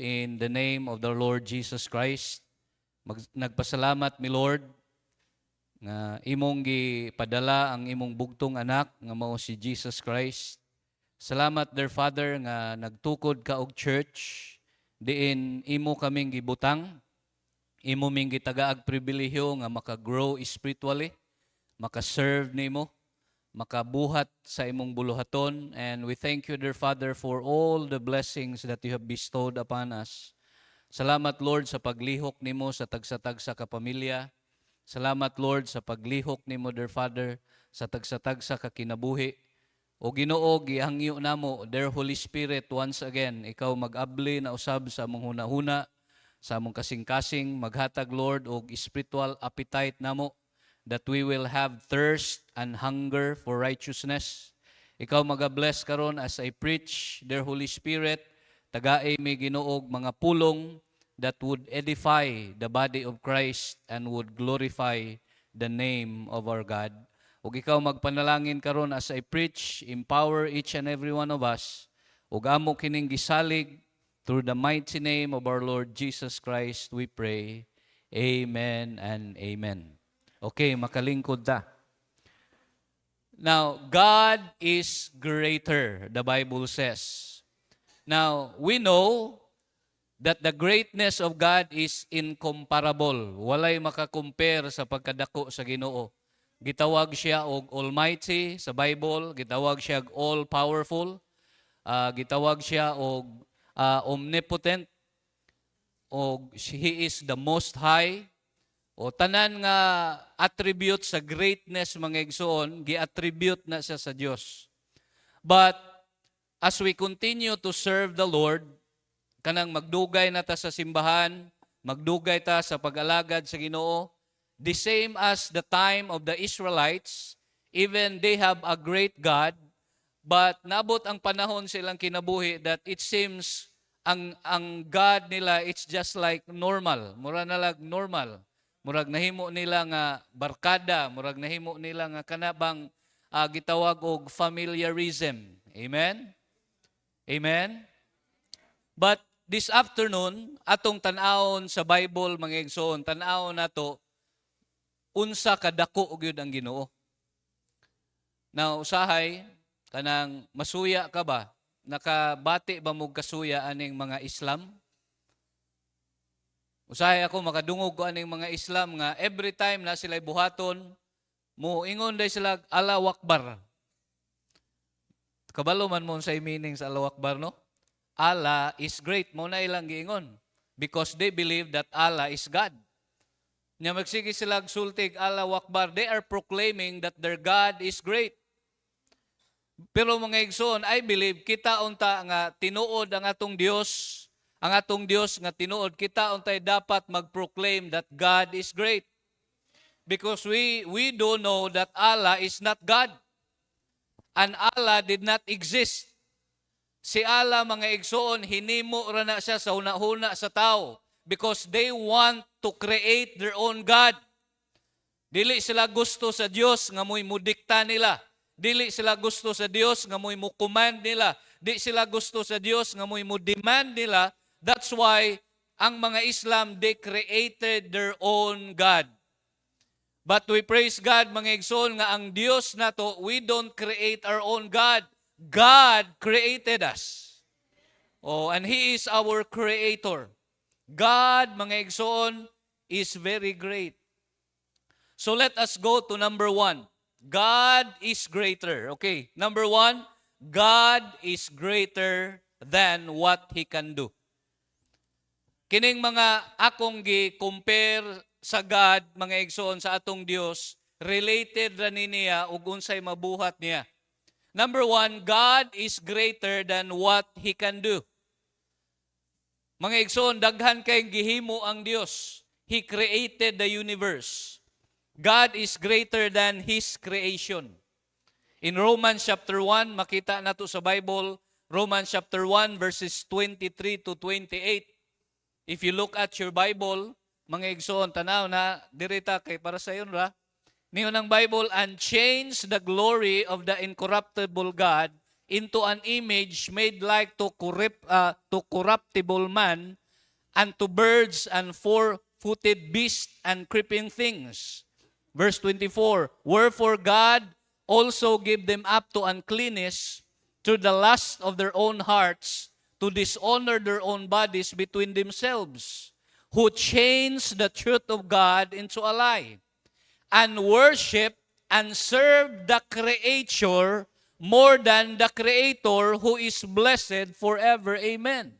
in the name of the Lord Jesus Christ. Nagpasalamat mi Lord nga imong gipadala ang imong bugtong anak nga mao si Jesus Christ. Salamat dear Father nga nagtukod ka og church diin imo kaming gibutang, imo ming gitagaag pribilehiyo nga maka-grow spiritually, maka-serve nimo, makabuhat sa imong buluhaton. And we thank you, dear Father, for all the blessings that you have bestowed upon us. Salamat, Lord, sa paglihok nimo sa tagsa-tagsa ka pamilya. Salamat, Lord, sa paglihok nimo, dear Father, sa tagsa-tagsa ka kinabuhi. O Ginoo, gihangyo namo, dear Holy Spirit, once again, ikaw mag-abli na usab sa among hunahuna, sa among kasing-kasing, maghatag, Lord, og spiritual appetite namo, that we will have thirst and hunger for righteousness. Ikaw mag-bless karon as I preach, dear Holy Spirit, tagaay may Ginoo mga pulong that would edify the body of Christ and would glorify the name of our God. Ug ikaw magpanalangin karon as I preach, empower each and every one of us, ug amo kining gisalig through the mighty name of our Lord Jesus Christ we pray. Amen and amen. Okay, makalingkod ta. Now, God is greater, the Bible says. Now, we know that the greatness of God is incomparable. Walay makakompare sa pagkadako sa Ginoo. Gitawag siya og Almighty sa Bible, gitawag siya og all-powerful, gitawag siya og omnipotent, og He is the Most High. O tanan nga attribute sa greatness mga igsoon, gi-attribute na siya sa Dios. But as we continue to serve the Lord, kanang magdugay na ta sa simbahan, magdugay ta sa pag-alagad sa Ginoo, the same as the time of the Israelites, even they have a great God, but nabot ang panahon silang kinabuhi that it seems ang God nila, it's just like normal, mura na lang normal. Murag nahimo nila nga barkada, murag nahimo nila nga kanabang gitawag og familiarism. Amen? Amen? But this afternoon, atong tan-awon sa Bible, mga igsoon, tan-awon nato, unsa kadako gyud ang Ginoo. Now, usahay, kanang masuya ka ba? Nakabati ba mo kasuya aning mga Islam? Usahay ako, makadungog ko aning mga Islam nga every time na sila'y buhaton, ingon day sila Allahu Akbar. Kabalo man mo sa meaning sa Allahu Akbar, no? Allah is great. Mo na ilang giingon. Because they believe that Allah is God. Nya magsige sila sultig Allahu Akbar. They are proclaiming that their God is great. Pero mga igsoon, I believe kita unta nga tinuod ang atong Dios. Ang atong Dios nga tinuod, kita untay dapat mag-proclaim that God is great. Because we do know that Allah is not God. And Allah did not exist. Si Allah, mga igsoon, hinimo ra na siya sa hunahuna sa tao because they want to create their own God. Dili sila gusto sa Dios nga mo'y mudikta nila. Dili sila gusto sa Dios nga mo'y mukuman nila. Di sila gusto sa Dios nga mo'y mudemand nila. That's why ang mga Islam, they created their own God. But we praise God, mga igsoon, nga ang Diyos na to, we don't create our own God. God created us. Oh, and He is our creator. God, mga igsoon, is very great. So let us go to number 1. God is greater. Okay, number 1, God is greater than what He can do. Kining mga akong gi-compare sa God, mga igsoon, sa atong Dios, related ra niya ug unsay mabuhat niya. Number 1, God is greater than what He can do. Mga igsoon, daghan kay gihimo ang Dios. He created the universe. God is greater than His creation. In Romans chapter 1, makita nato sa Bible, Romans chapter 1 verses 23 to 28. If you look at your Bible, mga igsoon, tanaw na, dirita kay para sa yun ra. Niyo ng Bible, and change the glory of the incorruptible God into an image made like to corruptible man, and to birds and four-footed beasts and creeping things. Verse 24, wherefore God also gave them up to uncleanness through the lust of their own hearts, to dishonor their own bodies between themselves, who changed the truth of God into a lie, and worship and serve the Creator more than the Creator, who is blessed forever. Amen.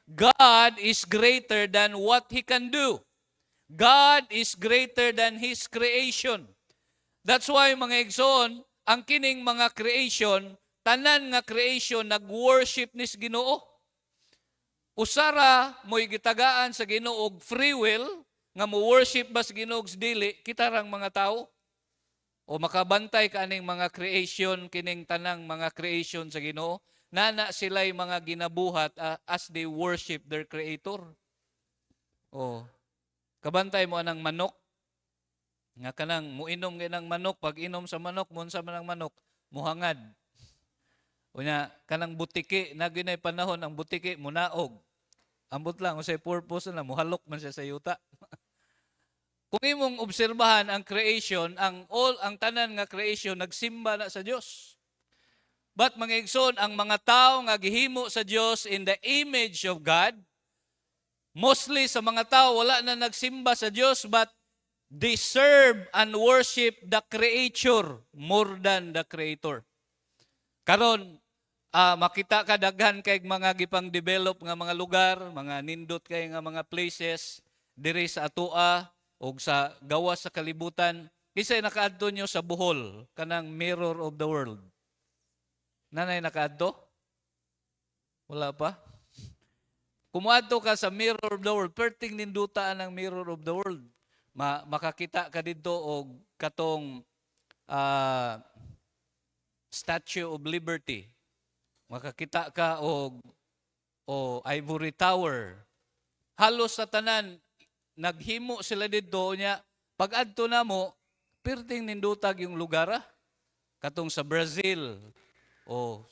God is greater than what He can do. God is greater than His creation. That's why, mga igsoon, ang kining mga creation, tanan nga creation, nag-worship nis Ginoo. Usara mo'y gitagaan sa Ginoo og free will, nga mo-worship ba sa Ginoo sa dili, kita rang mga tao. O makabantay ka aning mga creation, kining tanang mga creation sa Ginoo, nana sila'y mga ginabuhat as they worship their Creator. O, kabantay mo anang manok, nga kanang muinom ng manok, pag inom sa manok, munsa man ang manok, muhangad. O nya, kanang butiki, na ginay panahon, ang butiki, munaog. Ambot lang, o say purpose na, muhalok man siya sa yuta. Kung imong obserbahan ang creation, ang tanan nga creation, nagsimba na sa Dios. But mga igsoon, ang mga tao nga gihimo sa Dios in the image of God, mostly sa mga tao, wala na nagsimba sa Dios, but they serve and worship the Creator more than the Creator. Karon, makita ka daghan kay mga gipang develop nga mga lugar, mga nindot kay nga mga places diri sa atua o sa gawas sa kalibutan. Kisay nakaadto nyo sa Bohol, kanang mirror of the world. Nanay nakaadto? Wala pa? Kumuadto ka sa mirror of the world, perting nindutaan ang mirror of the world. Makakita ka dito og katong Statue of Liberty. Makakita ka og Ivory Tower. Halos sa tanan naghimo sila dito nya pag-adto namo perting nindutag yung lugar katong sa Brazil.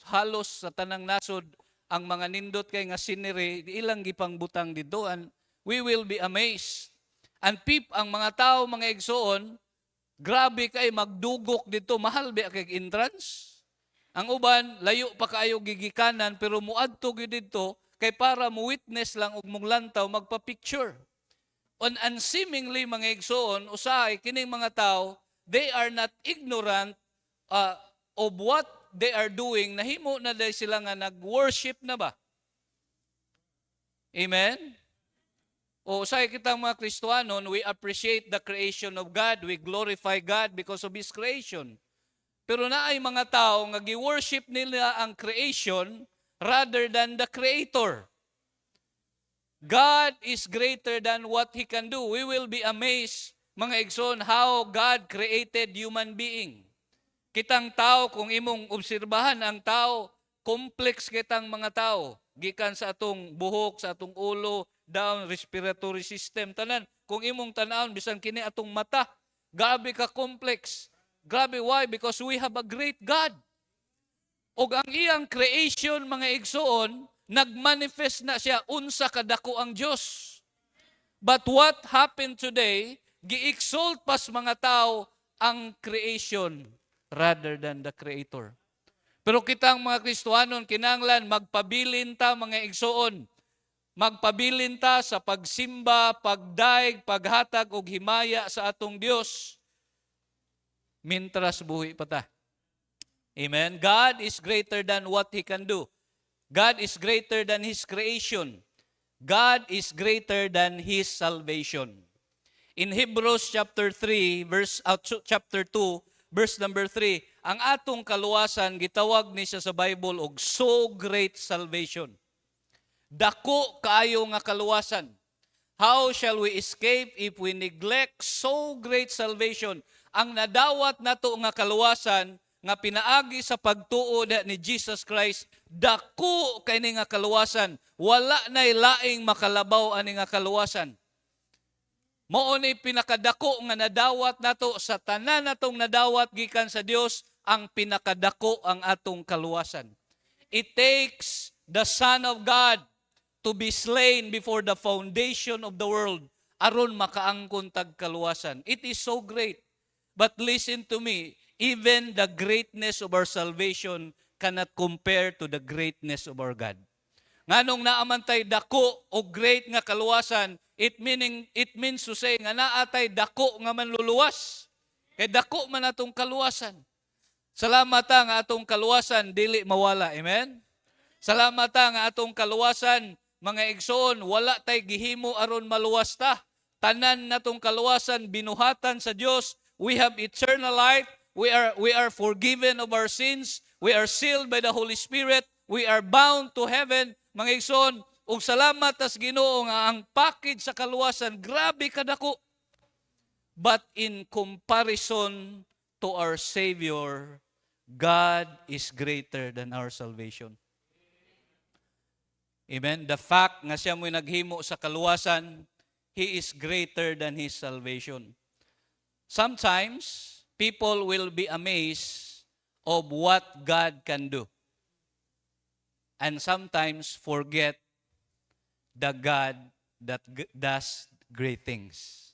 Halos sa tanang nasod ang mga nindot kay nga scenery ilang gipang butang dito, and we will be amazed. And ang mga tao, mga igsoon, grabe kay magdugok dito, mahal ba kay entrance? Ang uban, layo pa kaayo gigikanan, pero muadto gyud dito, kay para mo witness lang ug mong lantaw, magpa-picture. And seemingly, mga igsoon, usahay, kining mga tao, they are not ignorant of what they are doing. Nahimo na dahil sila nga nag-worship na ba? Amen? Usahay kitang mga Kristohanon, we appreciate the creation of God. We glorify God because of His creation. Pero naay mga tao nga gi-worship nila ang creation rather than the Creator. God is greater than what He can do. We will be amazed, mga igsoon, how God created human being. Kitang tao, kung imong obserbahan ang tao, complex kitang mga tao. Gikan sa atong buhok, sa atong ulo, down, respiratory system, tanan. Kung imong tanawon, bisan kini atong mata, grabe ka complex. Grabe, why? Because we have a great God. O ang iyang creation, mga igsoon, nagmanifest na siya, unsa kadako ang Diyos. But what happened today, gi-exalt pas mga tao ang creation rather than the Creator. Pero kitang mga Kristohanon, kinanglan, magpabilin ta, mga igsoon. Magpabilin ta sa pagsimba, pagdaig, paghatag og himaya sa atong Dios. Mintras buhi pa ta. Amen? God is greater than what He can do. God is greater than His creation. God is greater than His salvation. In Hebrews chapter 2, verse number 3, ang atong kaluwasan, gitawag ni siya sa Bible og so great salvation. Dako kaayo nga kaluwasan. How shall we escape if we neglect so great salvation? Ang nadawat nato nga kaluwasan, nga pinaagi sa pagtuo ni Jesus Christ, dako kay ni nga kaluwasan. Wala na'y laing makalabaw ani nga kaluwasan. Mao ni pinakadako nga nadawat nato sa tanan natong nadawat gikan sa Dios, ang pinakadako ang atong kaluwasan. It takes the Son of God to be slain before the foundation of the world aron makaangkon tag kaluwasan. It is so great. But listen to me, even the greatness of our salvation cannot compare to the greatness of our God. Nganong naamantay dako o great nga kaluwasan, it means to say nga naatay dako nga manluluwas. Kay dako man atong kaluwasan. Salamat nga atong kaluwasan dili mawala. Amen? Salamat nga atong kaluwasan, mga igsoon, wala tay gihimo aron maluwas ta. Tanan natong kaluwasan binuhatan sa Dios. We have eternal life. We are forgiven of our sins. We are sealed by the Holy Spirit. We are bound to heaven. Mga igsoon, ug salamat tas Ginoo nga ang package sa kaluwasan grabe kadako. But in comparison to our Savior, God is greater than our salvation. Amen. The fact nga siya mo'y naghimo sa kaluwasan, He is greater than His salvation. Sometimes, people will be amazed of what God can do. And sometimes forget the God that does great things.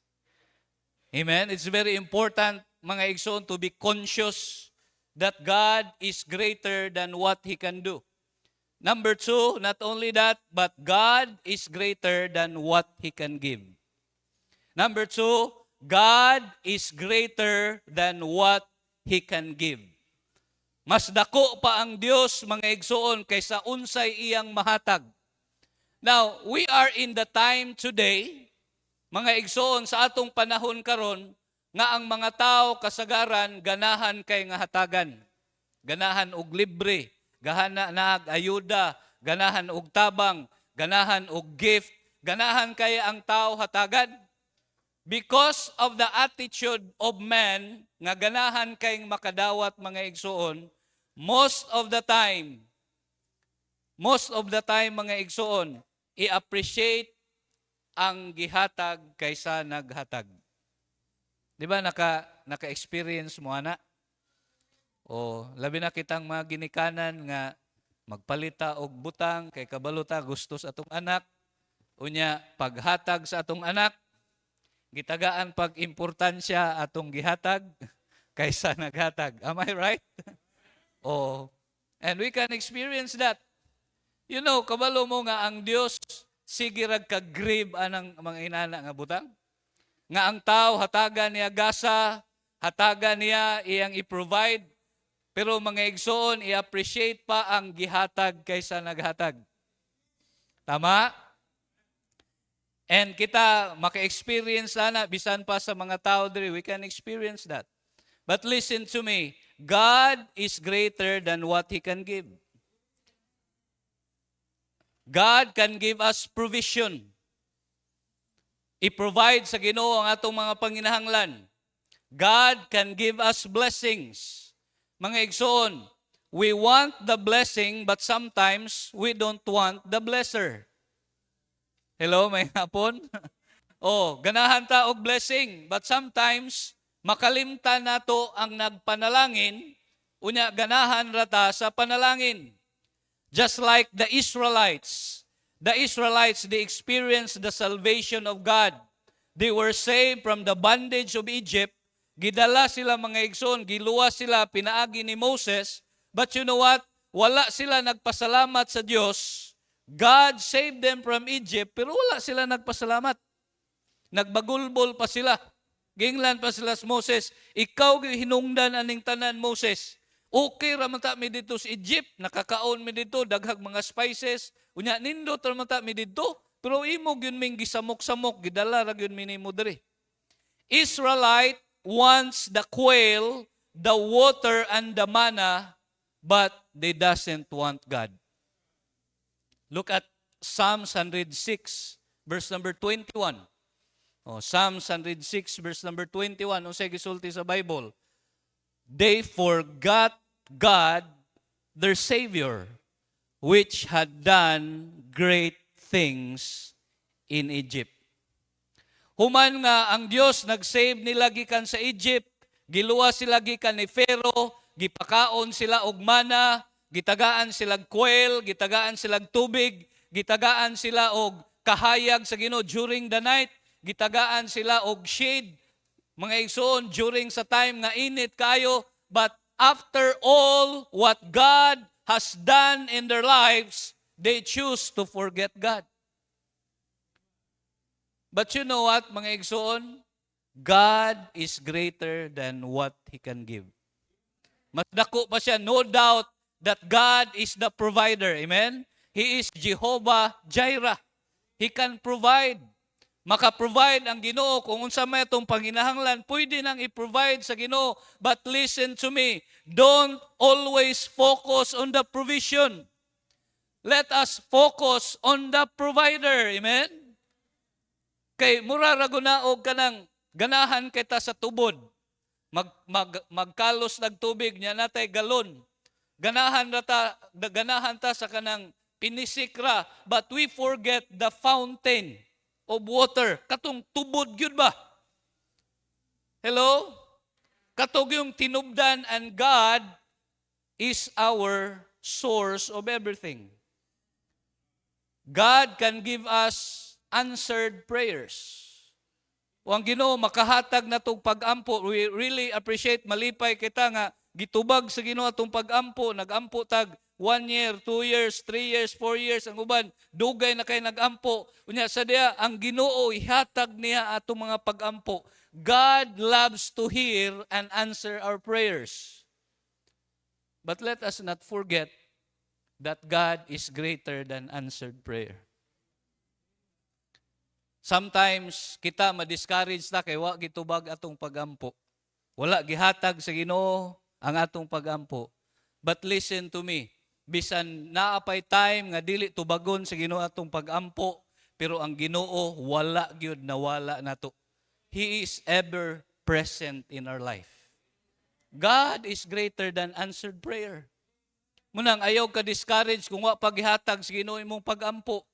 Amen? It's very important, mga igsoon, to be conscious that God is greater than what He can do. Number 2, not only that, but God is greater than what He can give. Number 2, God is greater than what He can give. Mas dako pa ang Dios, mga igsoon, kaysa unsay iyang mahatag. Now, we are in the time today, mga igsoon, sa atong panahon karon, nga ang mga tao kasagaran ganahan kay nga hatagan. Ganahan og libre, ganahan nag ayuda, ganahan og tabang, ganahan og gift, ganahan kay ang tao hatagan. Because of the attitude of man, nga ganahan kayong makadawat, mga igsoon, most of the time, mga igsoon, i-appreciate ang gihatag kaysa naghatag. Di ba naka-experience mo, ana? O labi na kitang mga ginikanan nga magpalita og butang, kay kabaluta gusto sa atong anak, unya paghatag sa atong anak, gitagaan pag-importansya atong gihatag kaysa naghatag. Am I right? Oh, and we can experience that. You know, kabalo mo nga ang Dios sige rag ka-grieve anang mga inana nga butang. Nga ang tao hatagan niya gasa, hatagan niya iyang i-provide, pero mga igsoon i-appreciate pa ang gihatag kaysa naghatag. Tama? And kita maka-experience sana, bisan pa sa mga tao diri, we can experience that. But listen to me, God is greater than what He can give. God can give us provision. I-provide sa Ginoo ang atong mga panginahanglan. God can give us blessings. Mga igsoon, we want the blessing, but sometimes we don't want the blesser. Hello, may hapon? Ganahan ta og blessing, but sometimes makalimtan nato ang nagpanalangin, unya ganahan rata sa panalangin. Just like the Israelites, they experienced the salvation of God. They were saved from the bondage of Egypt. Gidala sila, mga igsoon, giluwas sila, pinaagi ni Moses. But you know what? Wala sila nagpasalamat sa Diyos. God saved them from Egypt, pero wala sila nagpasalamat. Nagbagulbol pa sila. Ginglan pa sila sa Moses. Ikaw hinungdan aning tanan, Moses. Okay raman ta mi dito sa Egypt, nakakaon mi dito, daghag mga spices. Unya nindot raman ta mi dito, pero imo gyud ming gisamok-samok, gidala ra gyud mi nimo diri. Israelite wants the quail, the water, and the manna, but they doesn't want God. Look at Psalms 106, verse number 21. Psalms 106, verse number 21. Unsay gisulti sa Bible? They forgot God, their Savior, which had done great things in Egypt. Human nga ang Dios nag-save nila gikan sa Egypt, giluwas sila gikan ni Pharaoh, gipakaon sila og mana, gitagaan silag quail, gitagaan silag tubig, gitagaan sila og kahayag sa Ginoo during the night, gitagaan sila og shade, mga igsoon, during sa time nga init kayo, but after all what God has done in their lives, they choose to forget God. But you know what, mga igsoon? God is greater than what He can give. Mas dako pa siya, no doubt that God is the provider. Amen? He is Jehovah Jireh. He can provide. Maka-provide ang Ginoo kung unsa may itong panginahanglan, pwede nang i-provide sa Ginoo. But listen to me, don't always focus on the provision. Let us focus on the provider. Amen? Kay mura ra gunaog kanang ganahan kita sa tubod. Magkalos nag tubig niya natay galon. Ganahan ta sa kanang pinisikra, but we forget the fountain of water. Katong tubod gyud ba? Hello? Katong yung tinubdan, and God is our source of everything. God can give us answered prayers. O ang Ginoo makahatag na itong pag-ampo. We really appreciate, malipay kita nga gitubag sa Ginoo atong pag-ampo. Nag-ampo tag 1 year, 2 years, 3 years, 4 years. Ang uban, dugay na kay nag-ampo. Unya sa diya, ang Ginoo ihatag niya atong mga pag-ampo. God loves to hear and answer our prayers. But let us not forget that God is greater than answered prayer. Sometimes kita ma-discourage ta kay wa gitubag atong pag-ampo. Wala gihatag sa Ginoo ang atong pag-ampo. But listen to me, bisan naapay time nga dili tubagon sa Ginoo atong pag-ampo, pero ang Ginoo wala gyud nawala nato. He is ever present in our life. God is greater than answered prayer. Munang ayaw ka discourage kung wa paghihatag sa Ginoo imong pag-ampo.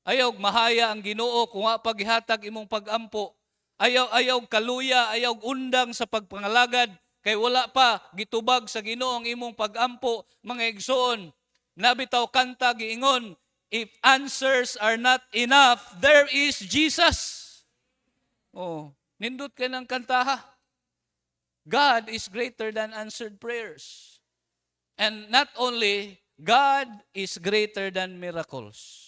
Ayaw mahaya ang Ginoo kung wa paghihatag imong pag-ampo. Ayaw kaluya, ayaw undang sa pagpangalagad kay wala pa gitubag sa Ginoo ang imong pag-ampo. Mga igsoon, nabitaw kanta giingon, if answers are not enough, there is Jesus. Oh, nindot kay ng kantaha. God is greater than answered prayers. And not only, God is greater than miracles.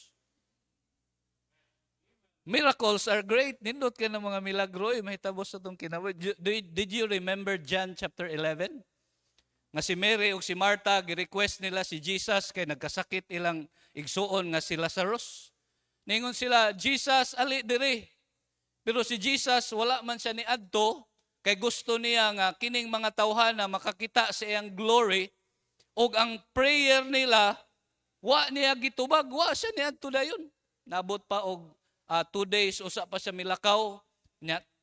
Miracles are great. Nindot ka ng mga milagro, mahitabo sa itong kinawid. Did you remember John chapter 11? Nga si Mary o si Martha, gi-request nila si Jesus kay nagkasakit ilang igsuon nga si Lazarus. Ningon sila, Jesus, ali diri. Pero si Jesus, wala man siya ni adto, kay gusto niya nga kining mga tawhan na makakita sa iyang glory, o ang prayer nila, wa niya gitubag, wa siya ni adto dayon. Nabot pa og 2 days, usa pa siya milakaw.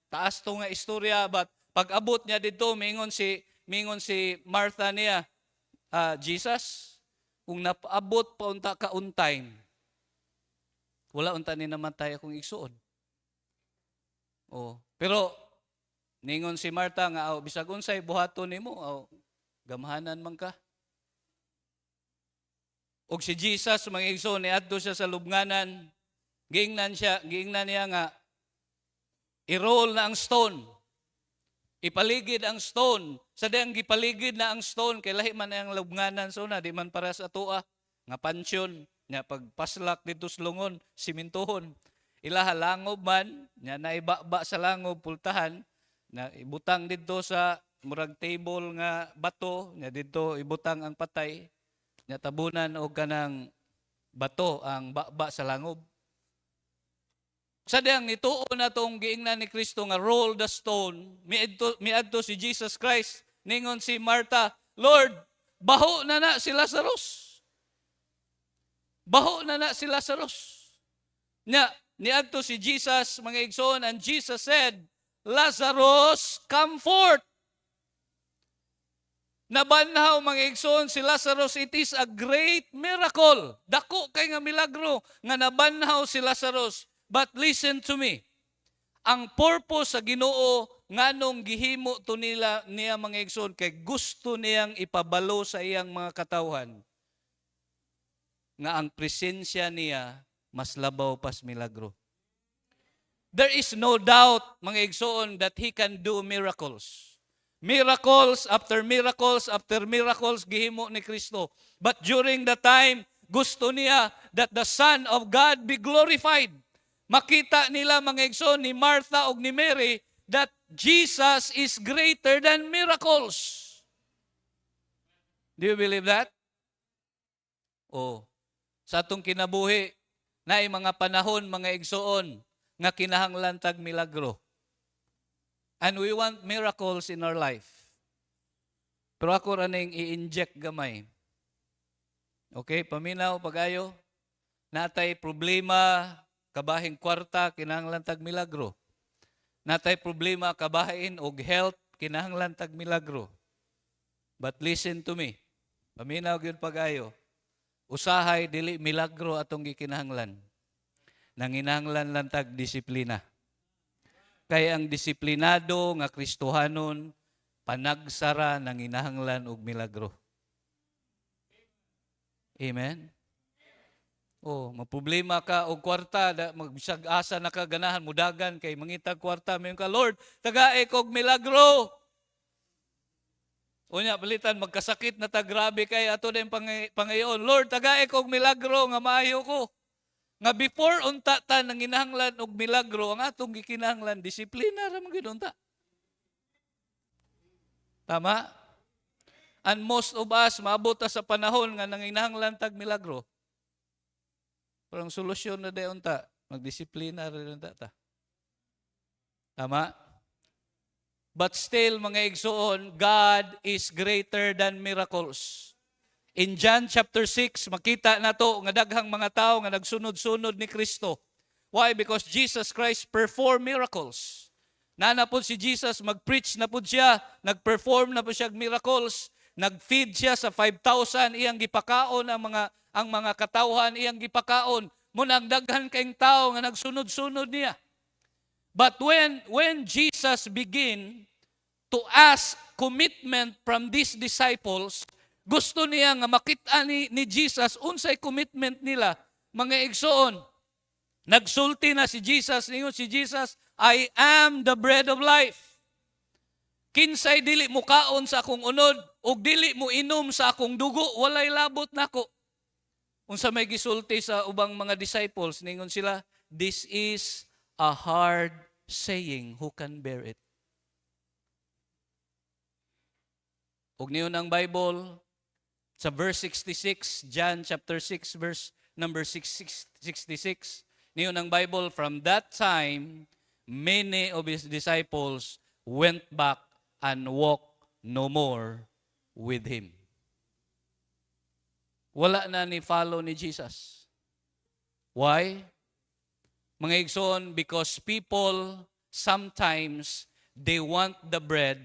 Taas to nga istorya, but pag abot niya dito, mingon si Martha niya, Jesus, kung napaabot pa unta ka on time, wala unta ni namatay akong igsuon. Oh, pero ningon si Martha nga, bisag unsay buhaton nimo, gamhanan man ka. Og si Jesus, mga igsoon, niadto siya sa lubnganan. Giingnan niya nga, i-roll na ang stone. Ipaligid ang stone. Sa diyang gipaligid na ang stone, kay lahi man ang lubnganan so na, di man para sa atoa, nga pansyon, nga pagpaslak dito sa lungon, simintohon. Ilaha langob man, nga naibaba sa langob, pultahan, na ibutang dito sa murag table nga bato, nga dito ibutang ang patay, nga tabunan o kanang bato ang baba sa langob. Sa diyang nituon na itong giingnan ni Kristo nga roll the stone, miadto si Jesus Christ, ningon si Martha, Lord, baho na si Lazarus. Baho na si Lazarus. Niadto si Jesus, mga igsoon, and Jesus said, Lazarus, come forth. Nabanhaw, mga igsoon, si Lazarus, it is a great miracle. Dako kay nga milagro nga nabanhaw si Lazarus. But listen to me. ang purpose sa Ginoo nganong gihimo to niya mga igsoon kay gusto niyang ipabalo sa iyang mga katawhan nga ang presensya niya mas labaw pas milagro. There is no doubt, mga igsoon, that He can do miracles. Miracles after miracles after miracles gihimo ni Kristo. But during the time, gusto niya that the Son of God be glorified. Makita nila, mga igsoon, ni Martha o ni Mary that Jesus is greater than miracles. Do you believe that? Oh. Sa atong kinabuhi, na mga panahon, mga igsoon, nga kinahanglan tag milagro. And we want miracles in our life. Pero ako raning i-inject gamay. Okay, paminaw, pag-ayo. Natay problema, kabahing kwarta, kinahanglan tag milagro. Natay problema, kabahin og health, kinahanglan tag milagro. But listen to me. Paminaw gyud pag-ayo. Usahay dili milagro atong gikinahanglan. Nanginahanglan lang tag disiplina. Kaya ang disiplinado nga Kristohanon panagsara nanginahanglan og milagro. Amen. Oh, maproblema ka og kwarta, magsag-asa na ka ganahan mudagan kay mangitag kwarta, mayon ka, Lord, tagae kog milagro. Unya balitan magkasakit na ta grabe kay ato din pangayon. Lord, tagae kog milagro nga maayo ko. Nga before unta ta nanginahanglan og milagro, ang atong gikinahanglan disiplina ra man gyud unta. Tama? And most of us maabot ta sa panahon nga nanginahanglan tag milagro. Pero ang solusyon na day unta, magdisiplina ra unta ta. Tama? But still, mga igsoon, God is greater than miracles. In John chapter 6, makita na to nga daghang mga tao nga nagsunod-sunod ni Kristo. Why? Because Jesus Christ performed miracles. Nana po si Jesus, mag-preach na po siya, nag-perform na po siya miracles, nag-feed siya sa 5,000, iyang gipakaon ang mga katawhan, iyang gipakaon. Muna ang daghan kayong tao nga nagsunod-sunod niya. But when Jesus began to ask commitment from these disciples, gusto niya nga makita ni Jesus unsay commitment nila, mga igsoon. Nagsulti na si Jesus, ningon si Jesus, I am the bread of life. Kinsay dili mo kaon sa akong unod, ug dili mo inom sa akong dugo, walay labot nako. Unsa may gisulti sa ubang mga disciples, ningon sila, this is a hard saying, who can bear it? Ug niyon ang Bible, sa verse 66, John chapter 6, verse number 66, niyon ang Bible, from that time, many of His disciples went back and walked no more with Him. Wala na ni follow ni Jesus. Why? Mga igsoon, because people sometimes, they want the bread,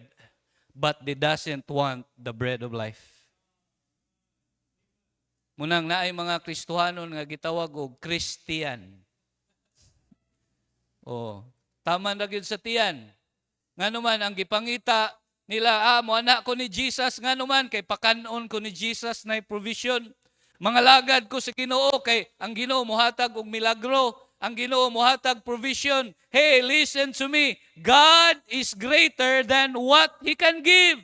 but they doesn't want the bread of life. Munang naay mga Kristohanon nga gitawag og Christian. Oh, tama na gyud sa tiyan. Nganuman ang gipangita nila, mo anak ko ni Jesus, nganuman kay pakanon ko ni Jesus na provision. Mga lagad ko sa Ginoo kay ang Ginoo mohatag og milagro, ang Ginoo mohatag provision. Hey, listen to me. God is greater than what He can give.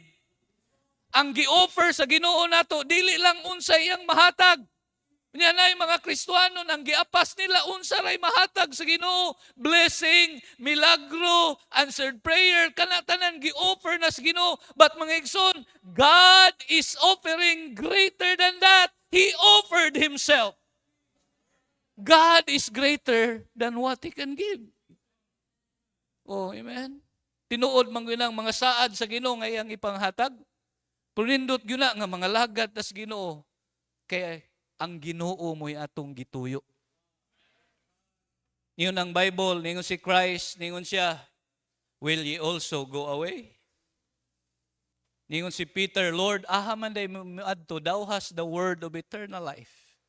Ang gi-offer sa Ginoo nato dili lang unsa iyang mahatag. Nya nay mga Kristohanon ang giapas nila unsa ray mahatag sa Ginoo, blessing, milagro, answered prayer, kana tanan gi-offer na sa Ginoo. But mga igsoon, God is offering greater than that. He offered Himself. God is greater than what He can give. Oh, amen. Tinuod man gyud ang mga saad sa Ginoo nga iyang ipanghatag. Punindot gyud na nga mga lagad tas Ginoo. Kay ang Ginoo mo'y atong gituyo. Niyon ang Bible, ningon si Christ, ningon siya, will ye also go away? Ningon si Peter, Lord, ahaman day mo adto, thou hast the word of eternal life.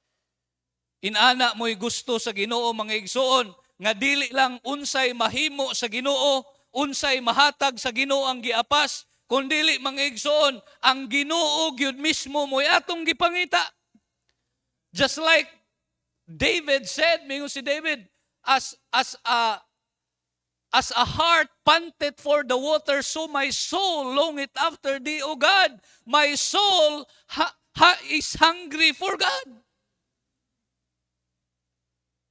Inana mo'y gusto sa Ginoo, mga igsoon, nga dili lang unsay mahimo sa Ginoo, unsay mahatag sa Ginoo ang giapas, kundili mga igsoon, ang Ginoo gyud mismo mo'y atong gipangita. Just like David said, mingon si David, as a heart panteth for the water, so my soul longeth after thee, O God. My soul is hungry for God.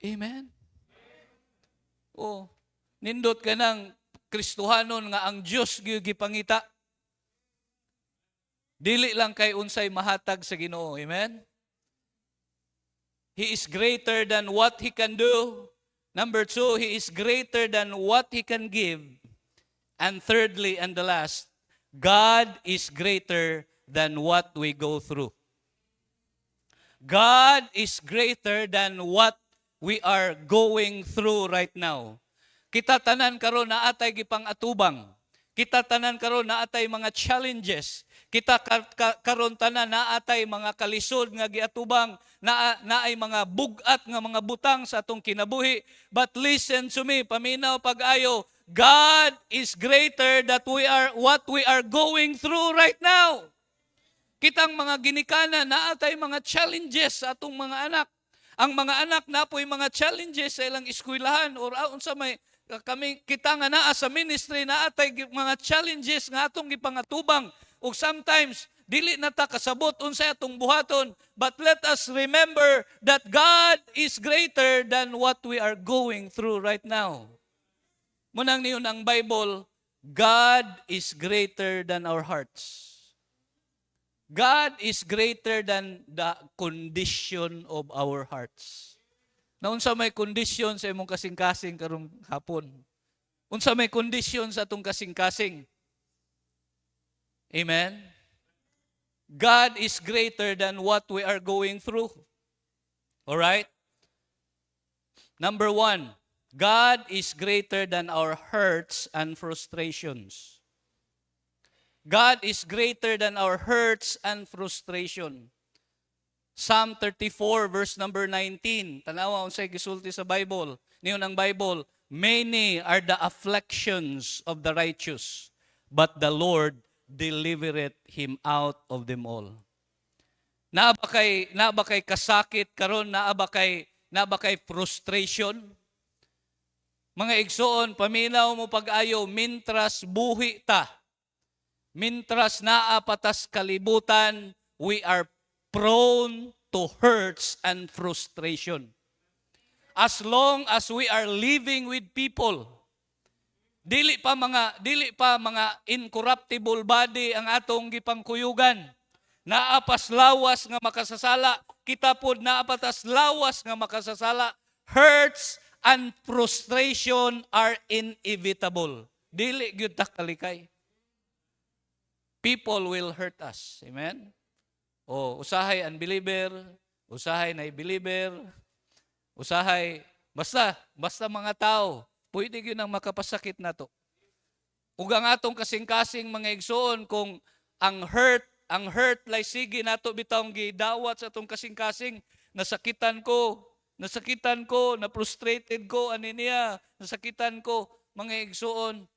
Amen. Nindot ka ng Kristohanon nga ang Diyos gipangita. Dili lang kay unsay mahatag sa Ginoo. Amen? He is greater than what He can do. Number 2, He is greater than what He can give. And thirdly, and the last, God is greater than what we go through. God is greater than what we are going through right now. Kita tanan karon na atay gipang atubang. Kita tanan karon na atay mga challenges. Kita karon tanan na atay mga kalisod nga giatubang, na ay mga bugat nga mga butang sa atong kinabuhi. But listen to me, paminaw pag-ayo, God is greater than what we are going through right now. Kitang mga ginikanan na atay mga challenges sa atong mga anak. Ang mga anak na po'y mga challenges sa ilang eskwelahan or unsa may kita nga naa sa ministry na atay mga challenges nga atong gipangatubang. Ug sometimes dili na ta kasabot unsay atong buhaton, but let us remember that God is greater than what we are going through right now. Munang niyon ang Bible, God is greater than our hearts. God is greater than the condition of our hearts. Na unsa may condition sa imong kasing-kasing karong hapon? Unsa may condition sa atong kasing-kasing? Amen? God is greater than what we are going through. Alright? Number 1, God is greater than our hurts and frustrations. God is greater than our hurts and frustration. Psalm 34 verse number 19. Tanawa unsay gisulti sa Bible. Niyon ang Bible, many are the afflictions of the righteous, but the Lord delivereth him out of them all. Naa ba kay kasakit karon, naa ba kay frustration? Mga igsoon, paminaw mo pag-ayo, mintras buhi ta. Mintras naa patas kalibutan, we are prone to hurts and frustration. As long as we are living with people, dili pa mga incorruptible body ang atong gipangkuyugan. Naapas lawas nga makasasala, kita pod naapatas lawas nga makasasala. Hurts and frustration are inevitable. Dili gyud ta kalikay. People will hurt us. Amen? Usahay unbeliever, usahay na believer, usahay, basta mga tao, pwede yun ang makapasakit na to. Ug ang atong kasing-kasing mga igsoon, kung ang hurt lay sige nato bitawng gidawat sa atong kasing-kasing, nasakitan ko, na frustrated ko, niya, nasakitan ko, mga igsoon,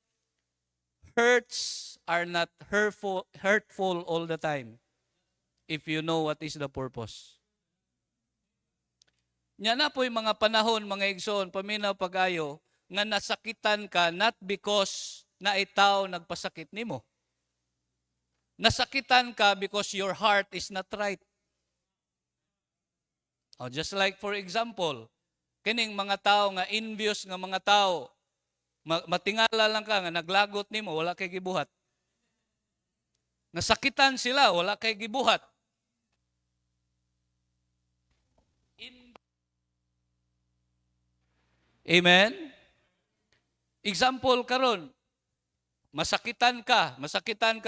hurts are not hurtful all the time if you know what is the purpose. Nya na po'y mga panahon, mga igsoon, paminaw pag-ayo, nga nasakitan ka not because na itaw nagpasakit nimo. Nasakitan ka because your heart is not right. Just like for example, kining mga tao nga envious nga mga tao, matingala lang ka nga naglagot nimo, wala kay gibuhat. Nasakitan sila, wala kay gibuhat. Amen? Example karon, masakitan ka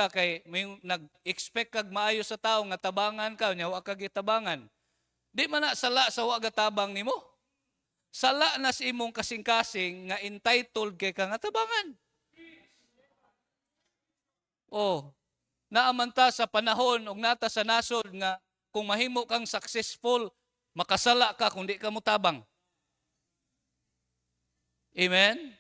kay may nag-expect kag maayo sa tao nga tabangan ka, nya wa ka gitabangan. Di man na sala sa wa gatabang nimo. Sala na sa imong kasing-kasing nga entitled kay ka nga tabangan. Naamanta sa panahon ug nata sa nasod nga kung mahimo kang successful, makasala ka kung di ka mo tabang. Amen?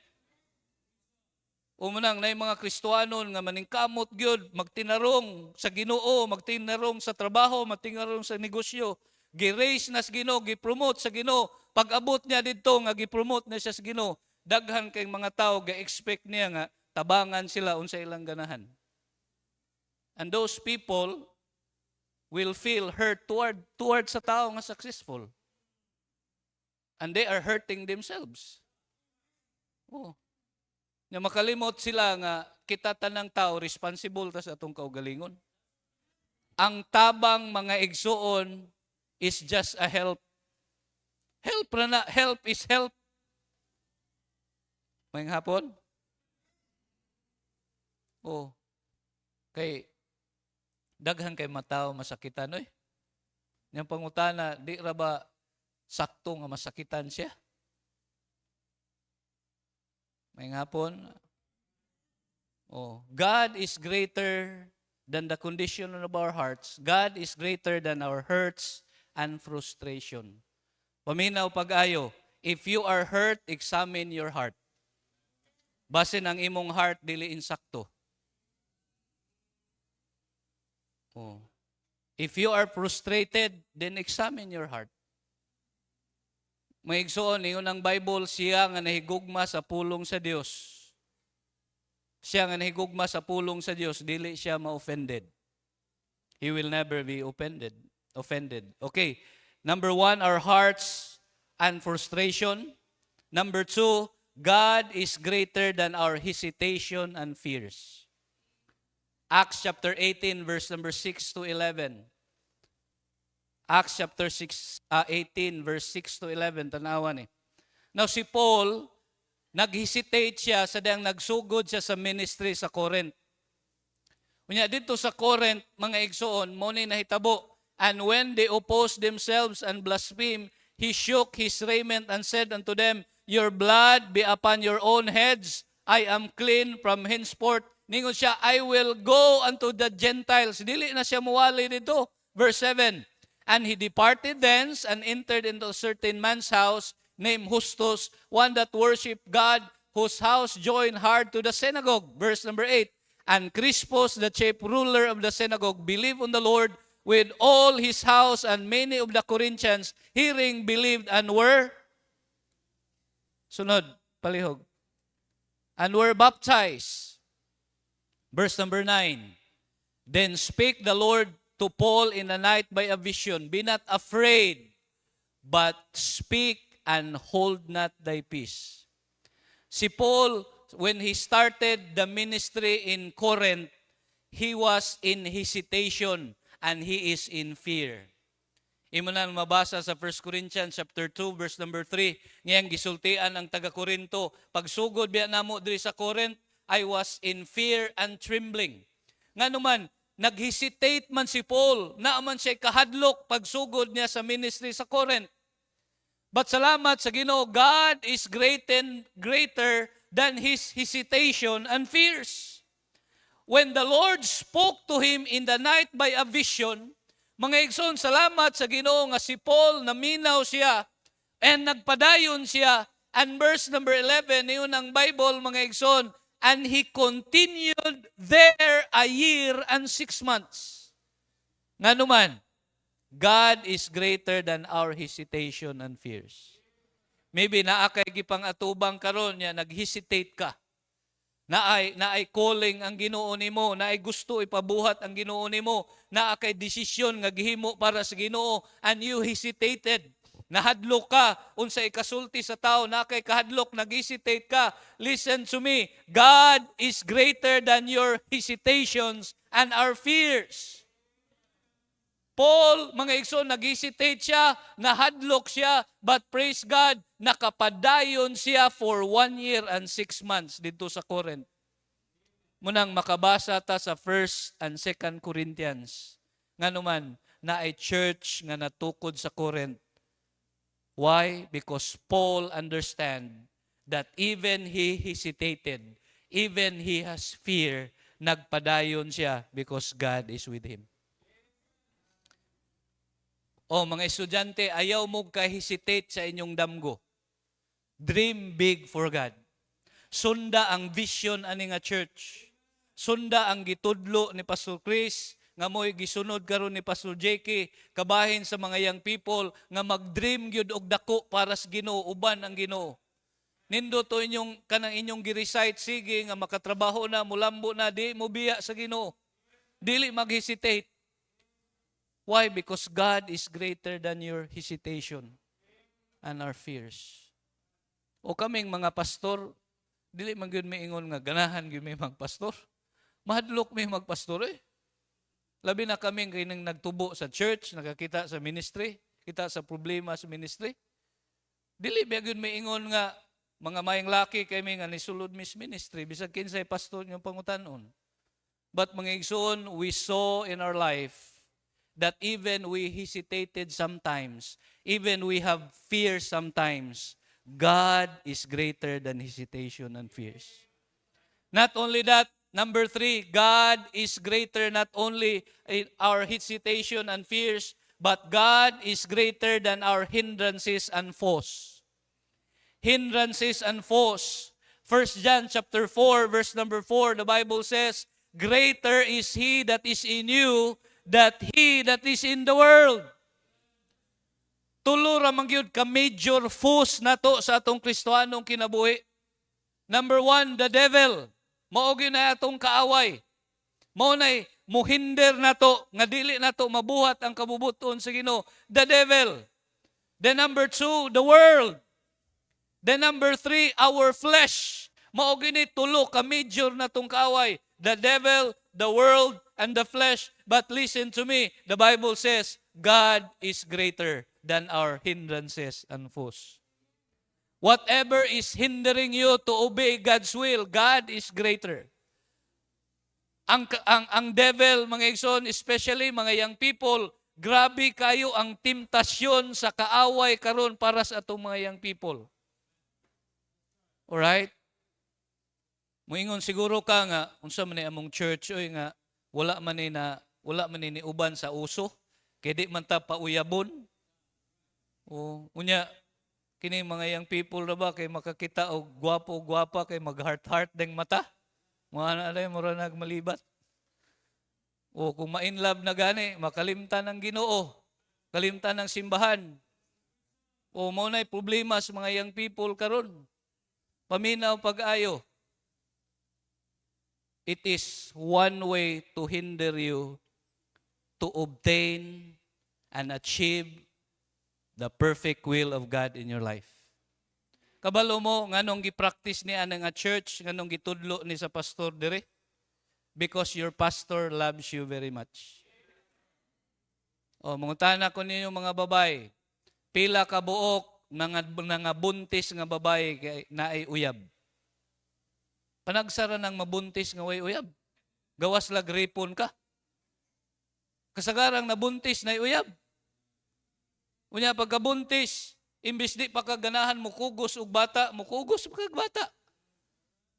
Umunang na yung mga Kristohanon nga maningkamot gyud, magtinarong sa Ginoo, magtinarong sa trabaho, magtinarong sa negosyo. Gi-raise na sa Ginoo, gi-promote sa Ginoo. Pag-abot niya didto nga gi-promote na siya sa Ginoo, daghan kay mga tao ga-expect niya nga tabangan sila unsa ilang ganahan. And those people will feel hurt toward sa tao nga successful. And they are hurting themselves. Oh. Nga makalimot sila nga kita tanang tao responsible ta sa atong kaugalingon. Ang tabang mga igsuon is just a help. Help ra na, help is help. Mayang hapon? Oh. Kay daghan kay mataw masakitan oy. Yang pangutana, di ra ba sakto nga masakitan siya? Mayang hapon? Oh, God is greater than the condition of our hearts. God is greater than our hurts and frustration. Paminaw pag-ayo, if you are hurt, examine your heart. Basin ang imong heart dili insakto. Oh. If you are frustrated, then examine your heart. May igsoon, ingon ang Bible, siya nga nahigugma sa pulong sa Dios. Siya nga nahigugma sa pulong sa Dios, dili siya ma-offended. He will never be offended. Okay. Number 1, our hearts and frustration. Number 2, God is greater than our hesitation and fears. Acts chapter 18, verse number 6 to 11. Acts chapter 18, verse 6 to 11, tanawan eh. Now si Paul, nag-hesitate siya sa diyang nagsugod siya sa ministry sa Corinth. Unya dito sa Corinth, mga igsoon, mo ni nahitabo. And when they opposed themselves and blasphemed, he shook his raiment and said unto them, your blood be upon your own heads. I am clean from henceforth. Ningon siya, I will go unto the Gentiles. Dili na siya muwali dito. Verse 7. And he departed thence and entered into a certain man's house named Justus, one that worshiped God, whose house joined hard to the synagogue. Verse number 8. And Crispus, the chief ruler of the synagogue, believed on the Lord with all his house, and many of the Corinthians, hearing, believed and were, sunod, palihog, and were baptized. Verse number 9. Then spake the Lord to Paul in the night by a vision, be not afraid, but speak and hold not thy peace. Si Paul, when he started the ministry in Corinth, he was in hesitation and he is in fear. Imo na mabasa sa 1 Corinthians chapter 2 verse number 3, ngayang gisultian ang taga-Korinto, pagsugod biya namo diri sa Corinth, I was in fear and trembling. Nganuman, nag-hesitate man si Paul, naaman siya kahadlok pagsugod niya sa ministry sa Corinth. But salamat sa Ginoo, God is greater than his hesitation and fears. When the Lord spoke to him in the night by a vision, mga igsoon, salamat sa Ginoo nga si Paul naminaw siya and nagpadayon siya. And verse number 11, yun ang Bible, mga igsoon, and he continued there a year and 6 months. Nganuman, God is greater than our hesitation and fears. Maybe naakay gipang atubang karon niya, nag-hesitate ka. Naay calling ang Ginoo nimo, naay gusto ipabuhat ang Ginoo nimo, naakay desisyon nga gihimo para sa Ginoo, and you hesitated. Nahadlok ka, unsa ikasulti sa tao, naakay kahadlok, nag-hesitate ka. Listen to me, God is greater than your hesitations and our fears. Paul, mga igsoon, nag-hesitate siya, nahadlok siya, but praise God, nakapadayon siya for 1 year and 6 months dito sa Corinth. Munang makabasa ta sa 1 and 2 Corinthians. Nganuman, na ay church nga natukod sa Corinth. Why? Because Paul understand that even he hesitated, even he has fear, nagpadayon siya because God is with him. O mga estudyante, ayaw mo ka-hesitate sa inyong damgo. Dream big for God. Sunda ang vision ani nga church. Sunda ang gitudlo ni Pastor Chris, nga mo'y gisunod karon ni Pastor JK, kabahin sa mga young people, nga mag-dream gyud og dako para sa Ginoo, uban ang Ginoo. Nindo to inyong kanang inyong gi-recite, sige nga makatrabaho na, mulambo na, di mo biya sa Ginoo. Dili mag-hesitate. Why? Because God is greater than your hesitation and our fears. O kaming mga pastor, dili man gyud may ingon nga ganahan gyud may magpastor. Mahadlok may magpastor eh. Labi na kaming kay nang nagtubo sa church, nakakita sa ministry, kita sa problema sa ministry. Dili ba gyud may ingon nga mga mayang laki kay may nga nisulod mis ministry bisag kinsay pastor yung pangutan-on. But mga igsoon, we saw in our life that even we hesitated sometimes, even we have fear sometimes, God is greater than hesitation and fears. Not only that, number 3, God is greater not only in our hesitation and fears, but God is greater than our hindrances and foes. Hindrances and foes. 1 John chapter 4, verse number 4, the Bible says, greater is He that is in you than he that is in the world. Tulo ra man gyud ka major foes nato sa atong Kristohanong kinabuhi. Number 1, the devil. Mao gyud na atong kaaway. Mao nay muhinder nato nga dili nato mabuhat ang kabubuton sa Ginoo. The devil. Then number 2, the world. Then number 3, our flesh. Mao gyud ni tulo ka major natong kaaway. The devil, the world, and the flesh. But listen to me, the Bible says, God is greater than our hindrances and foes. Whatever is hindering you to obey God's will, God is greater. Ang devil, mga igsoon, especially mga young people, grabe kayo ang temptasyon sa kaaway karon para sa atong mga young people. Alright? Moingon siguro ka nga, unsa man ni among church, oy nga, wala man ni uban sa uso, kaya di man ta pauyabon. O, unya, kini mga young people na ba, kay makakita o gwapo-gwapa, kay mag-heart-heart deng mata. Mga na mura nagmalibat. O, kung ma-inlove na gani, makalimtan ng Ginoo, kalimtan ng simbahan. O, mo na'y problema sa mga young people karon. Paminaw pag-ayo. It is one way to hinder you to obtain and achieve the perfect will of God in your life. Kabalo mo, nganong gi-practice niya nga church, nganong gitudlo ni sa pastor dire? Because your pastor loves you very much. O, mungutana ko ninyo mga babay, pila ka buok nga buntis nga babay kay naay uyab. Panagsara ng mabuntis nga way uyab. Gawas lag ripon ka. Kasagarang nabuntis na uyab. Unya pagkabuntis, imbis di pagkaganahan mo kugos og bata, mo kugos pagkag bata.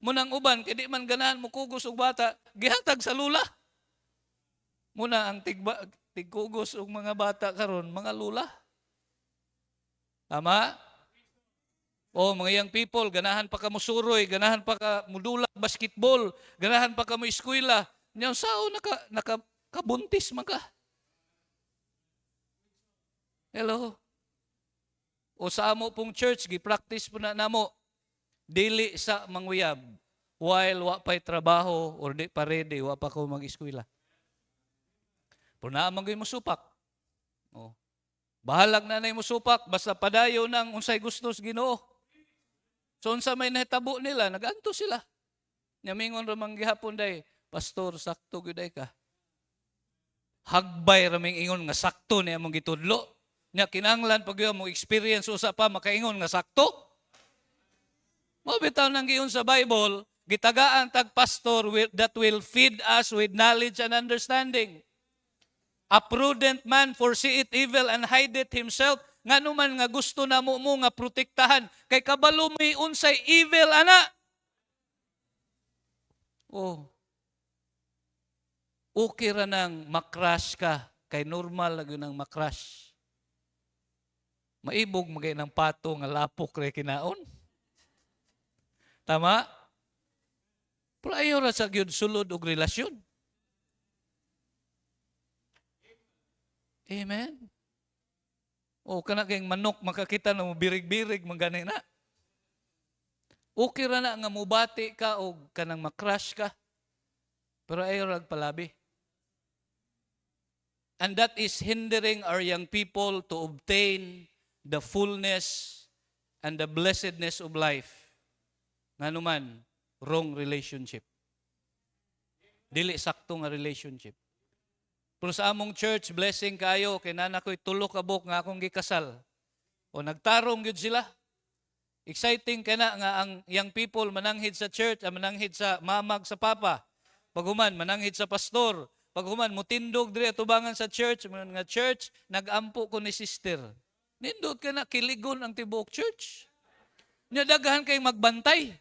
Munang uban, kay di man ganahan mo kugos og bata, gihatag sa lula. Muna ang tigkugos og mga bata karon, mga lula. Tama? O mga young people, ganahan pa ka mo suroy, ganahan pa ka mudulak basketball, ganahan pa ka mo eskwela. Nyaw sao nakabuntis man ka. Hello? O sa amo pong church, gi-practice po na namo, dili sa manguyab, while wa pa'y trabaho, or di pa ready, wa pa ko mag-eskwela. Pero naamang mo supak. O. Bahalag na mo supak, basta padayo ng unsay gustos Ginoo. So, unsa may nahitabo nila, naganto sila. Nyamingon ramang gihapon day, pastor, sakto gyuday ka. Hagbay raming ingon nga sakto niya mong gitudlo. Nya kinanglan pag mo experience usa pa makaingon nga sakto. Mabitaw nang giyon sa Bible, gitagaan tag pastor that will feed us with knowledge and understanding. A prudent man foreseeth evil and hideth himself. Nga naman nga gusto na mo nga protektahan. Kay kabalo may unsay evil, ana. Oh. Okay ra nang makrush ka. Kay normal lang yun ang makrush. Maibog magay ng pato nga lapok rin kinaon. Tama? Pero ayaw ra sa gyud sulod og relasyon. Amen. O kana kayong manok makakita na mo birig-birig mangani na. Okay ra na nga mubati ka o kanang makrush ka. Pero ayaw ra palabi. And that is hindering our young people to obtain the fullness and the blessedness of life. Ngano man, wrong relationship. Dili sakto nga relationship. Pero sa among church, blessing kayo, kay nana ko'y tulo ka buk nga akong gikasal. O nagtarong yun sila. Exciting ka na nga ang young people mananghid sa church, mananghid sa mamag sa papa. Paghuman, mananghid sa pastor. Paghuman, mutindog diri atubangan sa church, nga church, nagampo ko ni sister. Nindot ka na, kiligon ang tibuok church. Nya daghan kay magbantay.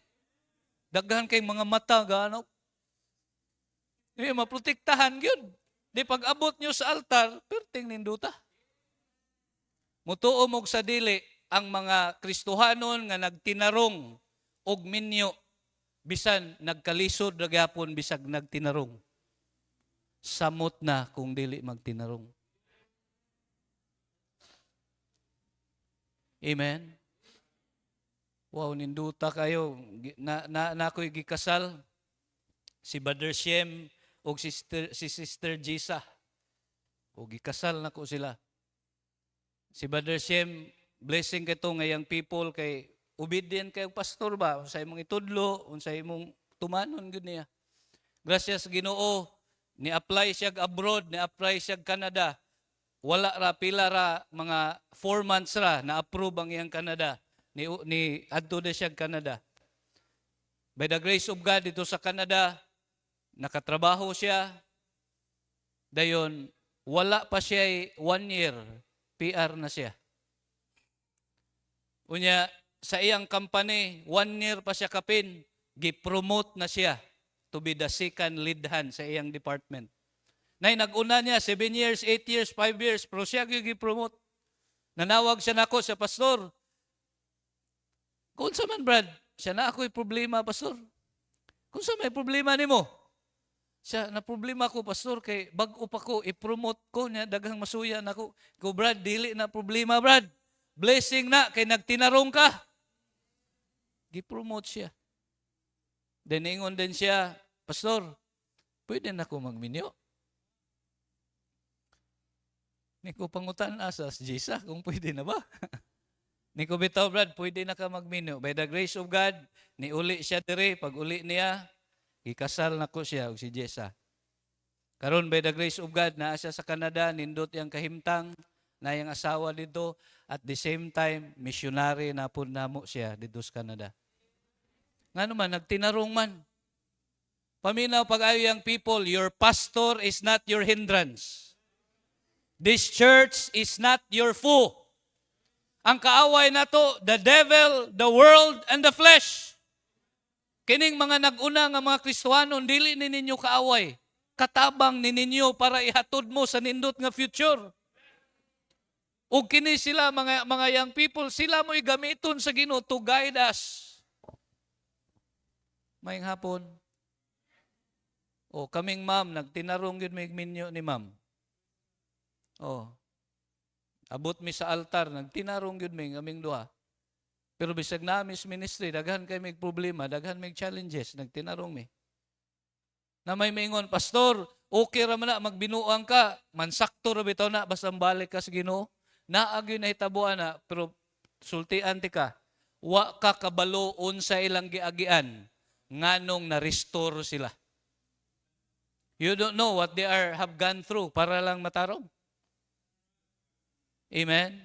Daghan kay mga mata, gano. Maprotektahan yun. Di pag-abot nyo sa altar, perting ninduta. Mutuo mog sa dili ang mga Kristohanon nga nagtinarong og minyo bisan nagkalisod na gyapon bisag nagtinarong. Samot na kung dili magtinarong. Amen. Wow, ninduta kayo. Na ako'y gikasal. Si Brother Shem o si Sister Jisa. O gikasal na ko sila. Si Brother Shem, blessing kayo ngayang people kay obedient kayong pastor ba? Unsay imong itudlo, unsay imong tumanon gud niya. Gracias Ginoo, ni-apply siya abroad, ni-apply siya Canada. Wala ra pila ra mga 4 months ra na-approve ang iyang Canada. Ni adto na siya Canada. By the grace of God dito sa Canada, nakatrabaho siya. Dayon, wala pa siya 1 year, PR na siya. Unya, sa iyang company, 1 year pa siya kapin, gi-promote na siya to be the second lead hand sa iyang department. Nay, nag-una niya, 7 years, 8 years, 5 years, pero siya gi-promote. Nanawag siya nako sa pastor. Kung sa man, Brad, siya na ako'y problema, pastor. Kung sa may problema ni mo, siya, na problema ko, pastor, kay bag-o pa ko, i-promote ko niya, daghang masuya na ko. Ko, Brad, dili na problema, Brad. Blessing na, kay nagtinarong ka. Gi-promote siya. Then, ingon din siya, pastor, pwede na ako magminyo. Niko pangutan asas, Jisa, kung pwede na ba? Niko bitaw, Brad, pwede na ka magminyo. By the grace of God, niuli siya dire, pag uli niya, gikasal na ko siya, og si Jessa. Karon by the grace of God, naa siya sa Canada, nindot yang kahimtang, na yung asawa dito, at the same time, missionary na po namo siya dito sa Canada. Nga naman, nagtinarong man. Paminaw pag-ayo yung people, your pastor is not your hindrance. This church is not your foe. Ang kaaway na to, the devil, the world, and the flesh. Kining mga nag-una nga mga Kristohanon, dili ni ninyo kaaway. Katabang ni ninyo para ihatod mo sa nindot nga future. O kini sila, mga young people, sila mo igamiton sa Ginoo to guide us. Mayang hapon. O kaming ma'am, nagtinarong yun may minyo ni ma'am. O, abot mi sa altar, nagtinarong yun may aming duha. Pero bisag namin sa ministry, daghan kay may problema, daghan may challenges, nagtinarong mi. Na may maingon, pastor, okay ra man na, magbinuang ka, mansakto ra bitaw na, basta balik ka sa Ginoo. Naagyo na hitabuan na, pero sultian ti ka, wa ka kabaloon sa ilang giagian, nganong na-restore sila. You don't know what they have gone through para lang matarong. Amen?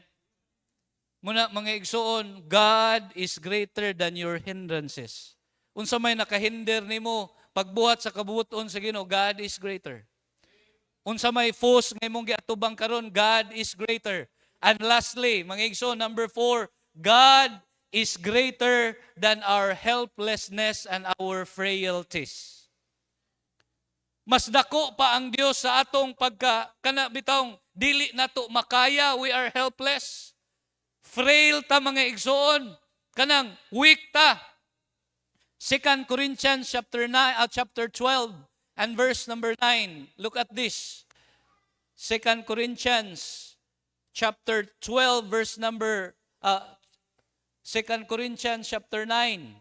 Muna, mga igsoon, God is greater than your hindrances. Unsa may nakahinder nimo pagbuhat sa kabuton sa Ginoo, God is greater. Unsa may force nga imong giatubang karon, God is greater. And lastly, mga igsoon, number 4, God is greater than our helplessness and our frailties. Mas dako pa ang Dios sa atong kanabitong dili nato makaya, we are helpless. Frail ta mga igsoon, kanang weak ta. 2 Corinthians chapter 12 and verse number 9. Look at this. 2 Corinthians chapter 12 verse number 2 Corinthians chapter 9.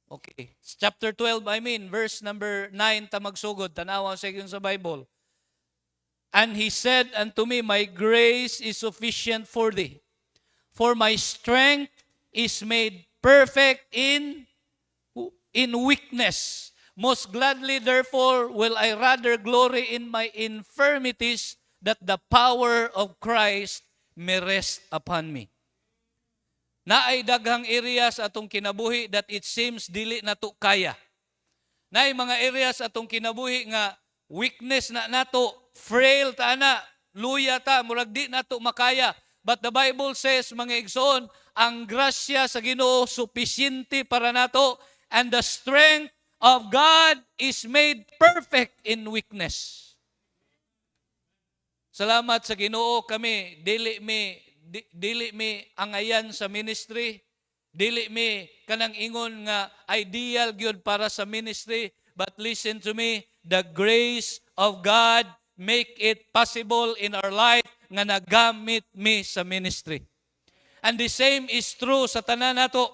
Okay. Chapter 12, verse number 9 ta magsugod. Tanawa sa inyo sa Bible. And he said unto me, my grace is sufficient for thee, for my strength is made perfect in weakness. Most gladly, therefore, will I rather glory in my infirmities, that the power of Christ may rest upon me. Naay daghang areas atong kinabuhi that it seems dili nato kaya. Naay mga areas atong kinabuhi nga weakness na nato, frail ta na, luya ta, murag di nato makaya. But the Bible says, mga igsoon, ang grasya sa Ginoo supisyente para nato, and the strength of God is made perfect in weakness. Salamat sa Ginoo kami, dili mi angayan sa ministry, dili mi kanang ingon nga ideal gyud para sa ministry, but listen to me, the grace of God make it possible in our life nga nagamit mi sa ministry. And the same is true sa tanan nato.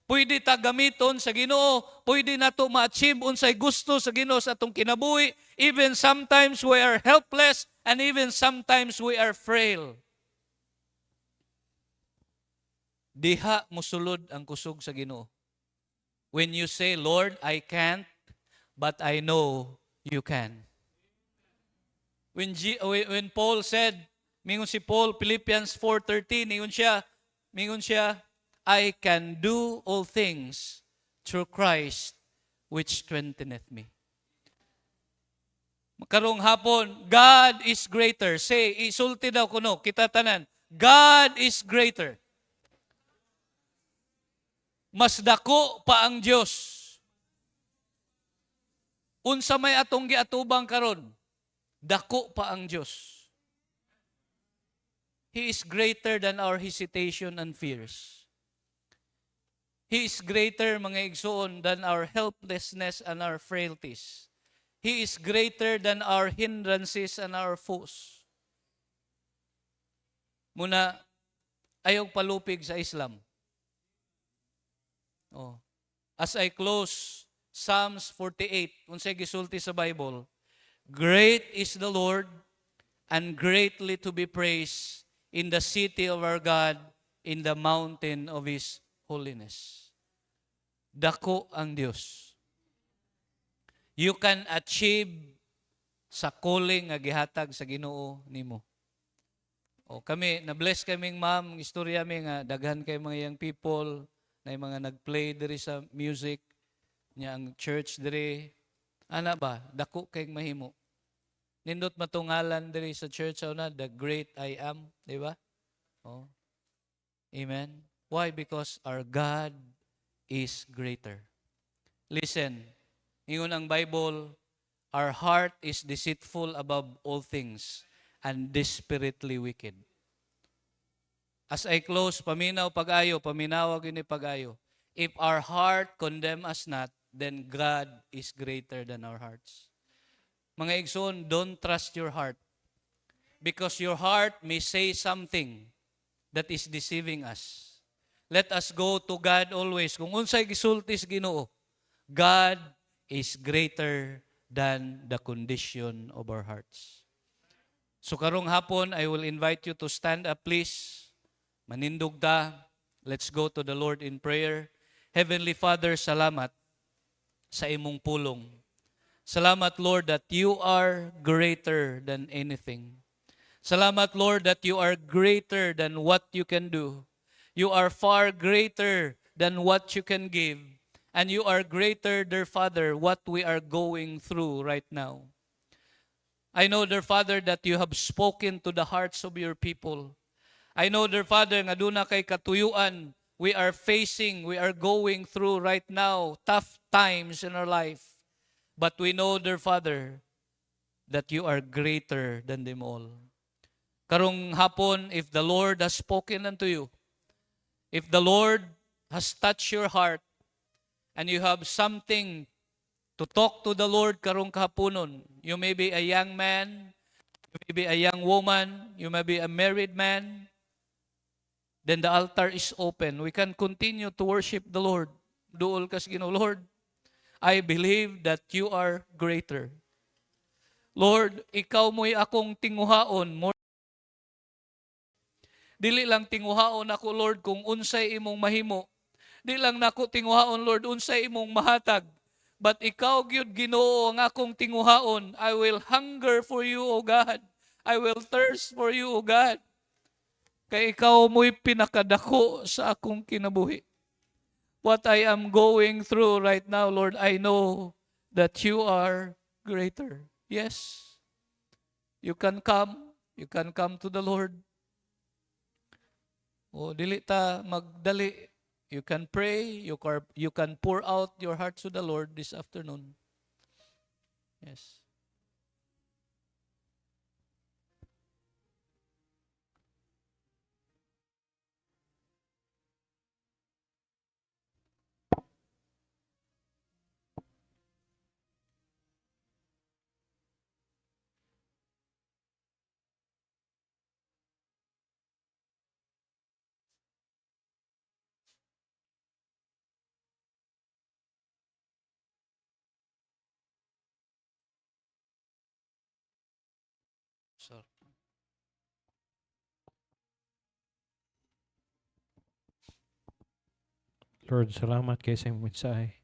Pwede ta gamiton sa Ginoo, pwede nato ma-achieve unsay gusto sa Ginoo sa atong kinabuhi. Even sometimes we are helpless and even sometimes we are frail. Diha mosulod ang kusog sa Ginoo. When you say, Lord, I can't, but I know you can. When Paul said, mingon si Paul, Philippians 4:13, mingon siya, I can do all things through Christ which strengtheneth me. Karong hapon, God is greater. Say, isulti daw kuno, kita tanan, God is greater. Mas dako pa ang Dios. Unsa may atong giatubang karon, dako pa ang Dios. He is greater than our hesitation and fears. He is greater, mga igsoon, than our helplessness and our frailties. He is greater than our hindrances and our foes. Muna, ayaw palupig sa Islam. Oh. As I close, Psalms 48, unsay gisulti sa Bible, great is the Lord and greatly to be praised in the city of our God, in the mountain of His holiness. Dako ang Dios. You can achieve sa calling nga gihatag sa Ginoo nimo. O kami, na-bless kaming ma'am, istorya mi nga daghan kay mga young people, na mga nag-play diri sa music, nya ang church diri. Ana ba, dako kay mahimo. Nindot matungalan diri sa church na, the great I am, di ba? Oh. Amen. Why? Because our God is greater. Listen, ingon ang Bible, our heart is deceitful above all things and desperately wicked. As I close, paminawag ini pag-ayo. If our heart condemn us not, then God is greater than our hearts. Mga igsoon, don't trust your heart. Because your heart may say something that is deceiving us. Let us go to God always. Kung unsay gisulti sa Ginoo, God is greater than the condition of our hearts. So karong hapon, I will invite you to stand up, please. Manindog ta. Let's go to the Lord in prayer. Heavenly Father, salamat sa imong pulong. Salamat, Lord, that you are greater than anything. Salamat, Lord, that you are greater than what you can do. You are far greater than what you can give. And you are greater, dear Father, what we are going through right now. I know, dear Father, that you have spoken to the hearts of your people. I know, dear Father, nga doon na kay katuyuan, we are going through right now tough times in our life. But we know, dear Father, that you are greater than them all. Karong hapon, if the Lord has spoken unto you, if the Lord has touched your heart, and you have something to talk to the Lord karong kahaponon. You may be a young man, you may be a young woman, you may be a married man, then the altar is open. We can continue to worship the Lord. Duol kas Ginoo, Lord, I believe that you are greater. Lord, ikaw mo'y akong tinguhaon. Dili lang tinguhaon ako, Lord, kung unsay imong mahimo. Di lang nako tinguhaon, Lord, unsay imong mahatag. But ikaw gyud Ginoo ang akong tinguhaon. I will hunger for you, O God. I will thirst for you, O God. Kay ikaw mo'y pinakadako sa akong kinabuhi. What I am going through right now, Lord, I know that you are greater. Yes, you can come. You can come to the Lord. O dili ta magdali. You can pray, you can pour out your heart to the Lord this afternoon. Yes. So, Lord, salamat kay sa imong mensahe.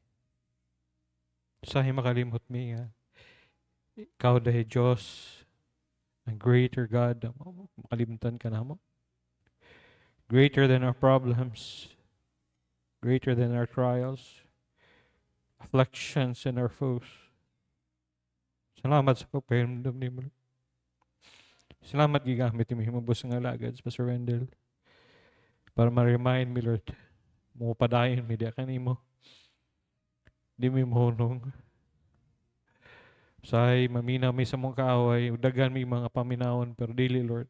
Usahay makalimot mi nga. Ikaw dahil Diyos, ang greater God, makalimutan ka na mo. Greater than our problems, greater than our trials, afflictions, and our foes. Salamat sa pagpahiramdam ni mo. Salamat gigamit yung himabos nga lagad sa surrender para ma-remind me, Lord, mo padayon mi di kanimo. Di mi mohonong. Say maminaw mi sa mong kaaway, dagan mi mga paminawon pero dili, Lord.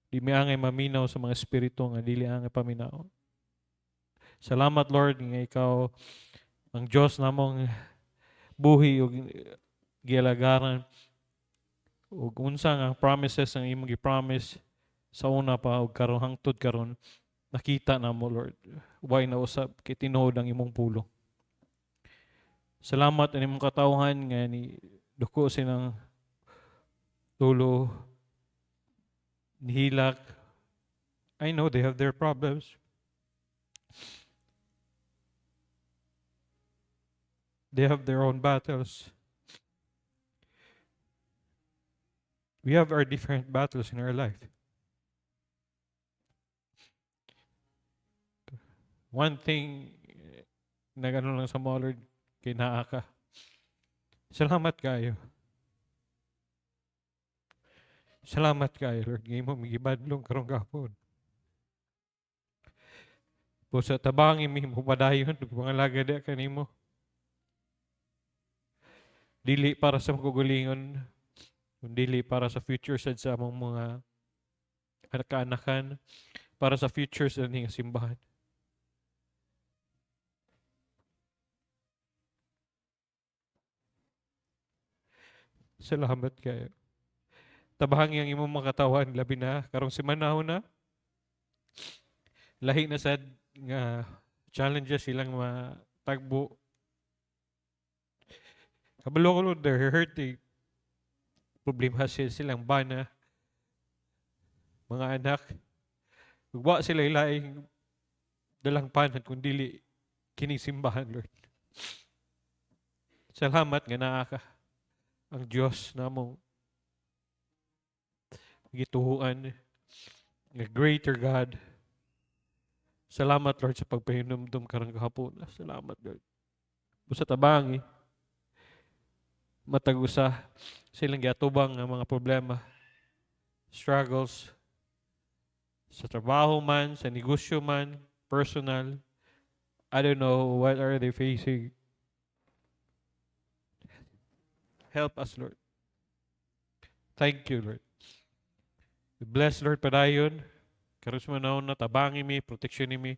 Di mi angay maminaw sa mga espiritu nga dili angay paminaw. Salamat, Lord, nga ikaw ang Diyos namong buhi o gialagaran ug unsa nga promises ang imong gi-promise sa una pa ug karon hangtod karon nakita na mo, Lord. Why na usab kay tinuod ang imong pulong. Salamat ani imong katawhan nga ni duko sinang tulo nihilak. I know they have their problems. They have their own battles. We have our different battles in our life. One thing na gano'n lang sa mga, Lord, kay naa ka. Salamat kayo. Salamat kayo, Lord. Ngayon mo, magibadlong karong gapon. Po sa tabangin mi mo padayon, mga lagad kanimo. Dili para sa magugulingon, dili para sa future sad sa among mga anak-anakan, para sa future sa ning simbahan. Salamat kayo. Tabahang ang imong mga katawan, labi na, karong simanahon na, lahi na sad nga challenges silang matagbo. Kabalo ko, Lord, they're hurting. Problema silang bana, mga anak. Ugwa sila ilaing dalang panad kung dili kining simbahan, Lord. Salamat nga naa ka ang Diyos namong gituhuan nga greater God. Salamat, Lord, sa pagpahinumdum karang kahapon. Salamat, Lord. Busa tabangi, matag-usa silang giatubang nga mga problema, struggles, sa trabaho man, sa negosyo man, personal. I don't know what are they facing. Help us, Lord. Thank you, Lord. We bless, Lord, padayon. Karon sa manahon na tabangi mi, protection mi.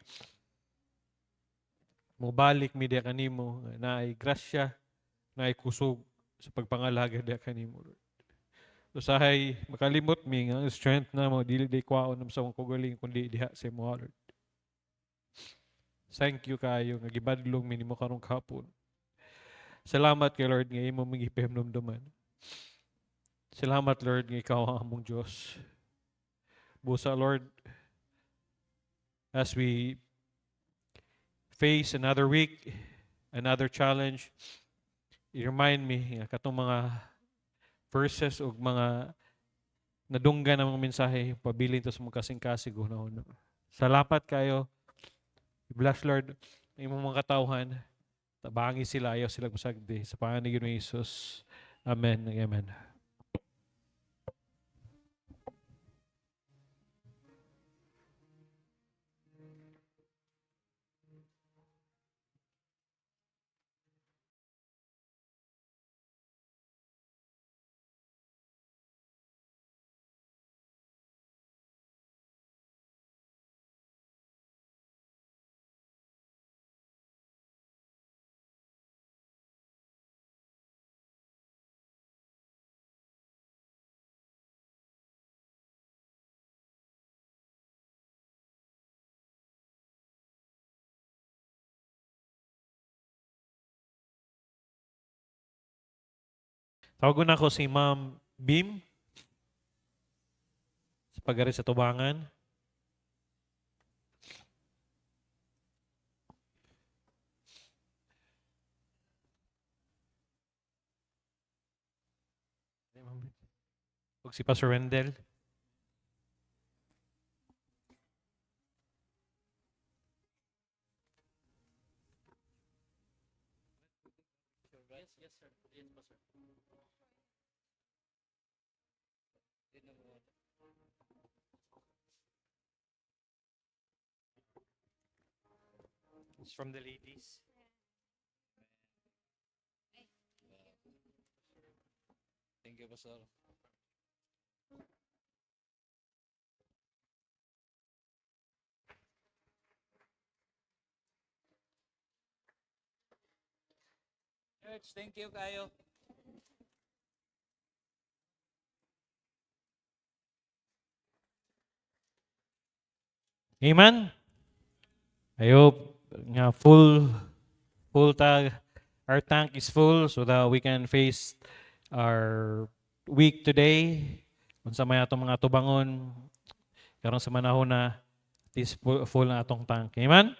mobalik mi diha kanimo nga naay grasya, naay kusog sa pagpangalaga diha kanimo, Lord. Usahay makalimot mi nga ang strength na mo dili day kwaon sa mong kugaling kundi diha sa imo, Lord. Thank you kayo nga gibadlong mi nimo karong kahapon. Salamat kay Lord nga imo mga ipahimdumduman. Salamat Lord nga ikaw ang among Diyos. Busa Lord, as we face another week, another challenge, i-remind me nga katong mga verses o mga nadunggan ng mga mensahe, pabilin to sa mga kasing-kasig una-una. Salamat kayo. Bless Lord, ang imong mga katawhan, tabangi sila, ayaw sila masagdi. Sa pangalan ni Ginoong Jesus. Amen. Amen. Tawagon ako si Ma'am Bim sa pagari sa tubangan. Ug si Pastor Wendell. Yes, sir. Yes, Pastor. It's from the ladies. Thank you, Pastor. Church, thank you kayo. Amen. I hope nga full our tank is full so that we can face our week today. Unsa may atong mga tubangon karon sa manahon na at least full na atong tank. Amen.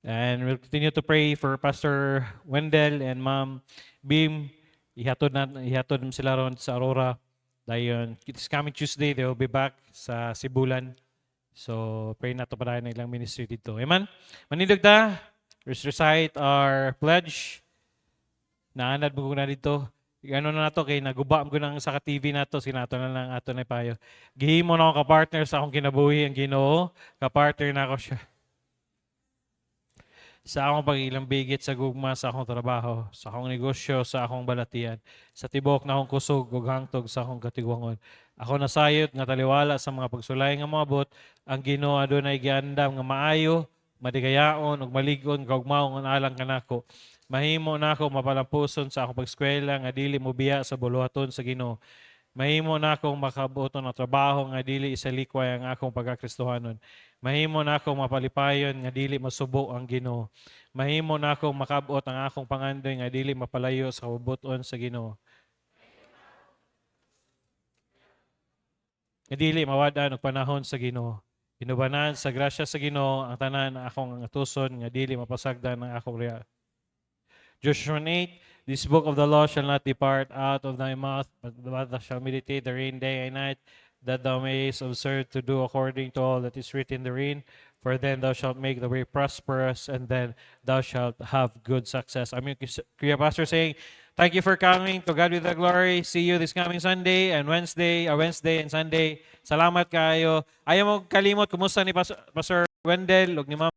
And we'll continue to pray for Pastor Wendell and Ma'am Bim. Ihatod sila ron sa Aurora. Dayon, this coming Tuesday, they will be back sa Sibulan. So, pray na to para na ilang ministry dito. Amen? Manindog ta, let's recite our pledge. Naanad mo na dito. Ano na to kay naguba ko nang sa TV nato sinato na lang ato na payo. Gihimo na ako ka-partner sa akong kinabuhi ang Ginoo, ka-partner na ako siya. Sa akong pagilang bigit sa gugma sa akong trabaho, sa akong negosyo, sa akong balatian, sa tibok na akong kusog ug hangtod sa akong katigwangon. Ako nasayot nga taliwala sa mga pagsulay nga moabot, ang Ginoo adunay giandam nga maayo, madigayaon ug maligon kaugmaon ang alang kanako. Mahimo nako mapalampuson sa akong pag-eskwela nga dili mobiya sa buluhaton sa Ginoo. Mahimo na akong makabuton ng trabaho nga dili isalikway ang akong pagkakristohanon. Mahimo na akong mapalipayon nga dili masubo ang Ginoo. Mahimo na akong makabot ang akong pangandoy nga dili mapalayo sa kabubuton sa Ginoo. Nga dili mawad-an og panahon sa Ginoo. Inubanan sa grasya sa Ginoo ang tanan akong atuson nga dili mapasagdan ang akong real. Joshua 8, this book of the law shall not depart out of thy mouth, but thou shalt meditate therein day and night, that thou mayest observe to do according to all that is written therein. For then thou shalt make the way prosperous, and then thou shalt have good success. I'm your Kuya Pastor saying, thank you for coming. To God be the glory. See you this coming Sunday and Wednesday and Sunday. Salamat kayo. Ayaw mo kalimot, kumusta ni Pastor Wendell, ug ni Ma'am